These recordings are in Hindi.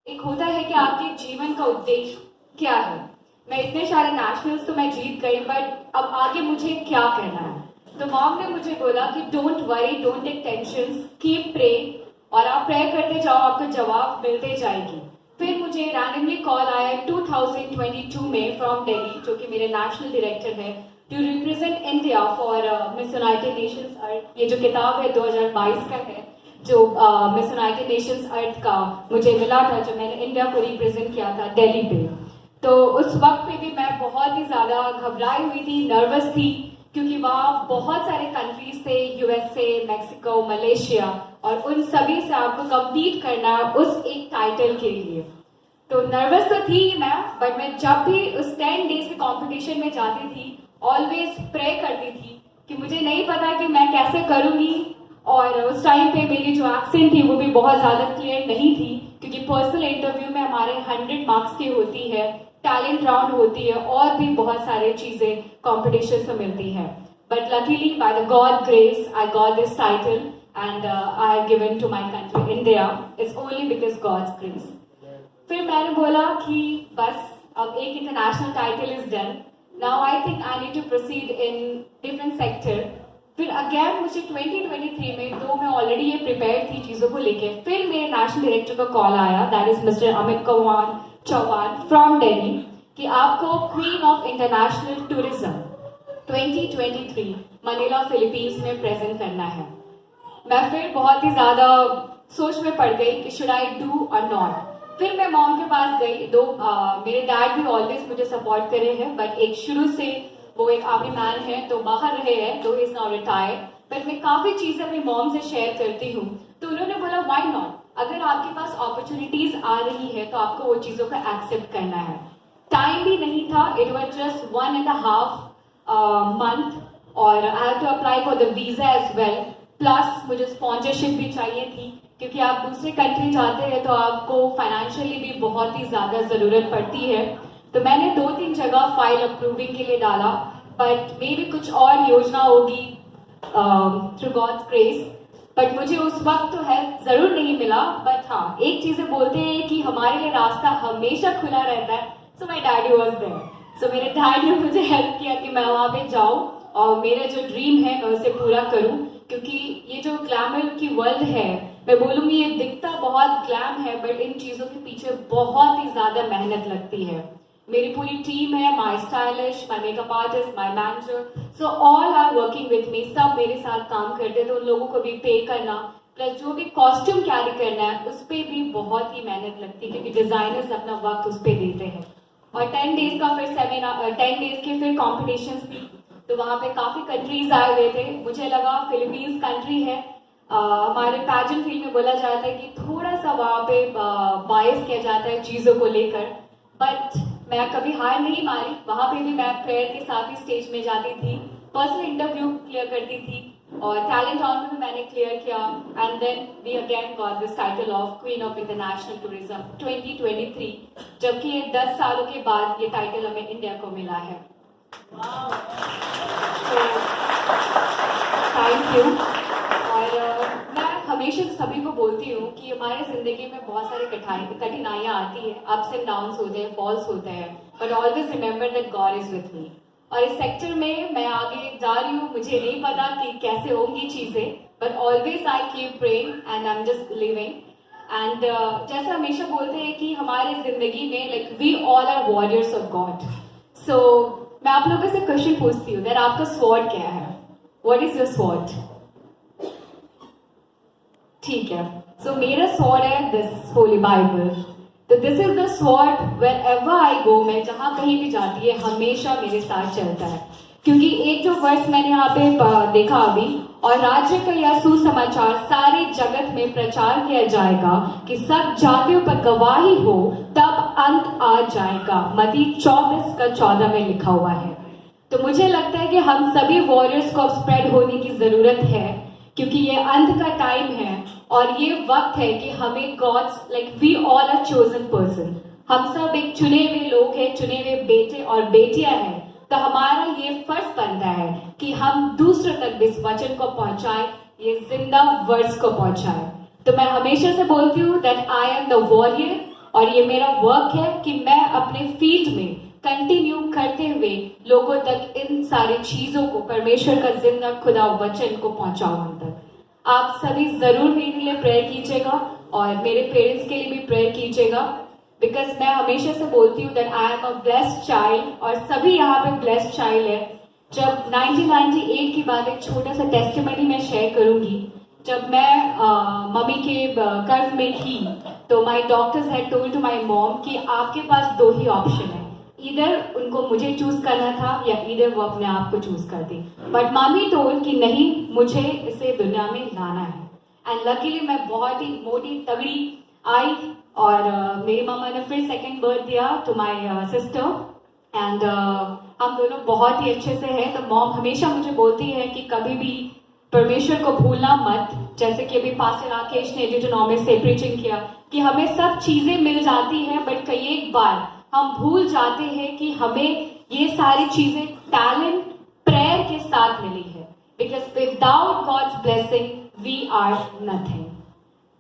एक होता है कि आपके जीवन का उद्देश्य क्या है। मैं इतने सारे नेशनल्स तो मैं जीत गई, बट अब आगे मुझे क्या करना है। तो मॉम ने मुझे बोला कि don't worry, don't take tension, keep pray, और आप प्रे करते जाओ, आपको जवाब मिलते जाएगी। फिर मुझे रैंडमली कॉल आया 2022 में फ्रॉम दिल्ली, जो कि मेरे नेशनल डायरेक्टर है, to represent India for Miss United Nations. ये जो किताब है 2022 का है, जो मिस यूनाइटेड नेशंस अर्थ का मुझे मिला था, जब मैंने इंडिया को रिप्रेजेंट किया था दिल्ली पे। तो उस वक्त पे भी मैं बहुत ही ज़्यादा घबराई हुई थी, नर्वस थी, क्योंकि वहाँ बहुत सारे कंट्रीज थे, यूएसए, मैक्सिको, मलेशिया, और उन सभी से आपको कम्पीट करना है उस एक टाइटल के लिए। तो नर्वस तो थी मैं, बट मैं जब भी उस 10 डेज के कंपटीशन में जाती थी, ऑलवेज प्रे करती थी कि मुझे नहीं पता कि मैं कैसे करूँगी। और उस टाइम पे मेरी जो एक्सेंट थी वो भी बहुत ज़्यादा क्लियर नहीं थी, क्योंकि पर्सनल इंटरव्यू में हमारे 100 मार्क्स की होती है, टैलेंट राउंड होती है, और भी बहुत सारे चीज़ें कॉम्पिटिशन में मिलती है। But luckily by the God grace I got this title and I have given to my country India. It's only because God's grace. फिर मैंने बोला कि बस अब एक international title is done, now I think I need to proceed in different sector. फिर अगेन मुझे 2023 में, तो मैं ऑलरेडी ये प्रिपेयर थी चीज़ों को लेके, फिर मेरे नेशनल डायरेक्टर का कॉल आया, that is mister Amit Kumar Chauhan from Delhi, कि आपको Queen of International Tourism 2023 Manila Philippines में प्रेजेंट करना है। मैं फिर बहुत ही ज़्यादा सोच में पड़ गई कि शुड आई डू और नॉट। फिर मैं मॉम के पास गई। मेरे डैड भी ऑलवेज मुझे सपोर्ट करे हैं, बट एक शुरू से वो एक आर्मी मैन है, तो बाहर रहे हैं, तो इज नाउ रिटायर्ड, बट मैं काफ़ी चीज़ें अपनी मॉम से शेयर करती हूँ। तो उन्होंने बोला व्हाई नॉट, अगर आपके पास अपॉर्चुनिटीज आ रही है तो आपको वो चीज़ों का एक्सेप्ट करना है। टाइम भी नहीं था, इट वॉज जस्ट 1.5 month, और I have to apply for the visa as well, plus मुझे स्पॉन्सरशिप भी चाहिए थी, क्योंकि आप दूसरे कंट्री जाते हैं तो आपको फाइनेंशियली भी बहुत ही ज़्यादा ज़रूरत पड़ती है। तो मैंने 2-3 जगह फाइल अप्रूविंग के लिए डाला, बट मे भी कुछ और योजना होगी थ्रू गॉड्स ग्रेस, बट मुझे उस वक्त तो हेल्प ज़रूर नहीं मिला। बट हाँ, एक चीज़ें बोलते हैं कि हमारे लिए रास्ता हमेशा खुला रहता है। सो माई डैडी वॉज देयर, सो मेरे डैड ने मुझे हेल्प किया कि मैं वहाँ पे जाऊँ और मेरा जो ड्रीम है मैं उसे पूरा करूँ, क्योंकि ये जो ग्लैमर की वर्ल्ड है, मैं बोलूँगी ये दिखता बहुत ग्लैम है, बट इन चीज़ों के पीछे बहुत ही ज़्यादा मेहनत लगती है। मेरी पूरी टीम है, my stylish, my makeup artist, my manager, so all are working with me, सब मेरे साथ काम करते हैं। तो उन लोगों को भी पे करना, प्लस जो भी कॉस्ट्यूम कैरी करना है उस पर भी बहुत ही मेहनत लगती है, क्योंकि डिजाइनर्स अपना वक्त उस पर देते हैं। और 10 डेज का फिर सेमिनार, 10 डेज के फिर कॉम्पिटिशन्स थी, तो वहाँ पे काफ़ी कंट्रीज आए हुए थे। मुझे लगा फिलीपींस कंट्री है, हमारे पैजेंट फील्ड में बोला जाता है कि थोड़ा सा वहाँ पे बायस किया जाता है चीज़ों को लेकर, बट मैं कभी हार नहीं मारी। वहाँ पे भी मैं प्रेयर के साथ ही स्टेज में जाती थी, पर्सनल इंटरव्यू क्लियर करती थी, और टैलेंट राउंड में भी मैंने क्लियर किया, and then we again got this title of Queen of International Tourism 2023, जबकि ये 10 सालों के बाद ये टाइटल हमें इंडिया को मिला है। Thank you. और मैं हमेशा सभी को बोलती हूँ कि हमारे ज़िंदगी में बहुत सारी कठिनाइयाँ आती है, अप्स एंड डाउन्स होते हैं, फॉल्स होते हैं, but always remember that God is with me. और इस सेक्टर में मैं आगे जा रही हूँ, मुझे नहीं पता कि कैसे होंगी चीज़ें, but always I keep praying and I am just living. And जैसे हमेशा बोलते हैं कि हमारे ज़िंदगी में like we all are warriors of God. So मैं आप लोगों से क्वेश्चन पूछती हूँ, दैट आपका स्वॉर्ड क्या है? What is your sword? ठीक है, सो मेरा स्वॉर्ड है दिस होली बाइबल। तो this is the sword wherever I go, मैं जहाँ कहीं भी जाती है हमेशा मेरे साथ चलता है, क्योंकि एक जो वर्ष मैंने यहाँ पे देखा अभी, और राज्य का यह सुसमाचार सारे जगत में प्रचार किया जाएगा कि सब जातियों पर गवाही हो, तब अंत आ जाएगा। मत्ती 24:14 में लिखा हुआ है। तो मुझे लगता है कि हम सभी वॉरियर्स को अब स्प्रेड होने की जरूरत है, क्योंकि ये अंत का टाइम है, और ये वक्त है कि हमें God's like we all are chosen person, हम सब एक चुने हुए लोग हैं, चुने हुए बेटे और बेटियां हैं। तो हमारा ये फर्ज बनता है कि हम दूसरों तक इस वचन को पहुंचाएं, ये जिंदा वर्ड्स को पहुंचाएं। तो मैं हमेशा से बोलती हूँ that I am the warrior, और ये मेरा वर्क है कि मैं अपने फील्ड में कंटिन्यू करते हुए लोगों तक इन सारी चीजों को, परमेश्वर का जिंदा खुदा वचन को पहुंचाऊं उन तक। आप सभी जरूर मेरे लिए प्रेयर कीजिएगा और मेरे पेरेंट्स के लिए भी प्रेयर कीजिएगा, बिकॉज मैं हमेशा से बोलती हूँ that I am a blessed child और सभी यहाँ पे ब्लेस्ड चाइल्ड है। जब 1998 की बात एक छोटा सा टेस्टिमनी मैं शेयर करूंगी। जब मैं मम्मी के गर्भ में थी तो my doctors had told to my mom कि आपके पास दो ही ऑप्शन है, इधर उनको मुझे चूज करना था या इधर वो अपने आप को चूज करती। बट मम्मी टोल्ड कि नहीं, मुझे इसे दुनिया में लाना है। एंड लकीली मैं बहुत ही मोटी तगड़ी आई और मेरी मामा ने फिर सेकंड बर्थ दिया टू माय सिस्टर एंड हम दोनों बहुत ही अच्छे से हैं। तो मॉम हमेशा मुझे बोलती है कि कभी भी परमेश्वर को भूलना मत, जैसे कि अभी पास्टर राकेश ने डिटोनॉमी से प्रीचिंग किया कि हमें सब चीजें मिल जाती हैं बट कई एक बार हम भूल जाते हैं कि हमें ये सारी चीजें टैलेंट प्रेयर के साथ मिली है, because without God's blessing we are nothing.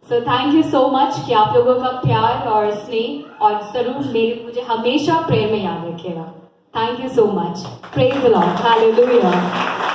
So thank you so much कि आप लोगों का प्यार और स्नेह और जरूर मुझे हमेशा प्रेयर में याद रखिएगा। Thank you so much. Praise the Lord. Hallelujah.